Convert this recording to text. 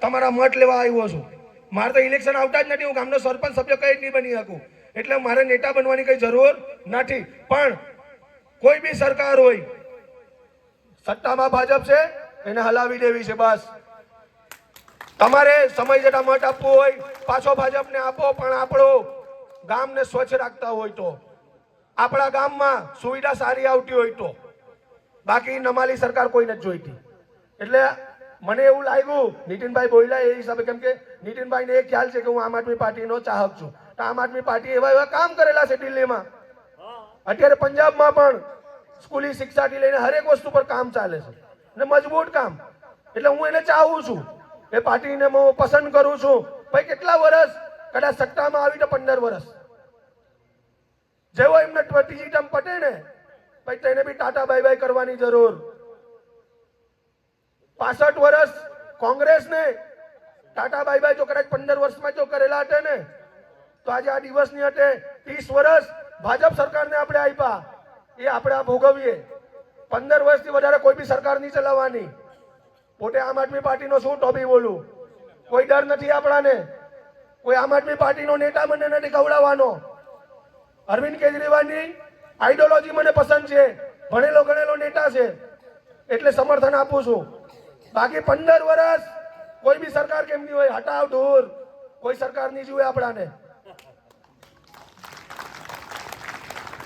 તમારા મત લેવા આવ્યો છું. મારે તો ઇલેક્શન આવતા જ નથી. હું ગામનો સરપંચ સભ્ય કઈ જ નહીં બની શકું. એટલે મારે નેતા બનવાની કઈ જરૂર નથી. પણ કોઈ બી સરકાર હોય, સત્તામાં ભાજપ છે એને હલાવી દેવી છે. બસ તમારે સમય જતા મત આપવો હોય પાછો ભાજપને આપો, પણ આપણો ગામને સ્વચ્છ રાખતા હોય તો, આપણા ગામમાં સુવિધા સારી આવતી હોય તો. બાકી નમાલી સરકાર કોઈ નથી જોઈતી. એટલે મને એવું લાગ્યું નીતિનભાઈ બોલ્યા એ હિસાબે, કેમ કે નીતિનભાઈને એ ખ્યાલ છે કે હું આમ આદમી પાર્ટીનો ચાહક છું. તો આમ આદમી પાર્ટી એવા કામ કરેલા છે દિલ્હીમાં, અત્યારે પંજાબમાં પણ સ્કૂલી શિક્ષાથી લઈને હરેક વસ્તુ પર કામ ચાલે છે ને મજબૂત કામ. એટલે હું એને ચાહું છું, એ પાર્ટીને હું પસંદ કરું છું. ભાઈ કેટલા વર્ષ કદાચ સત્તામાં આવી તો 15 વર્ષ જેવો એમને ત્રીજી ટર્મ પટે ને ભાઈ તેને બી ટાટા બાય બાય કરવાની જરૂર. 65 વર્ષ કોંગ્રેસને ટાટા બાય બાય જો કદાચ 15 વર્ષમાં જો કરેલા હતા ને તો આજે આ દિવસની હટે 30 વર્ષ ભાજપ સરકારને આપણે આપ્યા, એ આપણે આ ભોગવીએ. 15 વર્ષથી વધારે કોઈ બી સરકાર નહીં ચલાવવાની. પોતે આમ આદમી પાર્ટીનો શું ટોબી બોલું, કોઈ ડર નથી આપણાને. કોઈ આમ આદમી પાર્ટીનો નેતા મને નથી ખવડાવવાનો. અરવિંદ કેજરીવાલની આઈડિયોલોજી મને પસંદ છે, ભણેલો ગણેલો નેતા છે એટલે સમર્થન આપું છું. બાકી 15 વર્ષ કોઈ બી સરકાર કેમ નહીં હોય, હટાવ દૂર, કોઈ સરકાર નહીં જોઈએ આપણાને.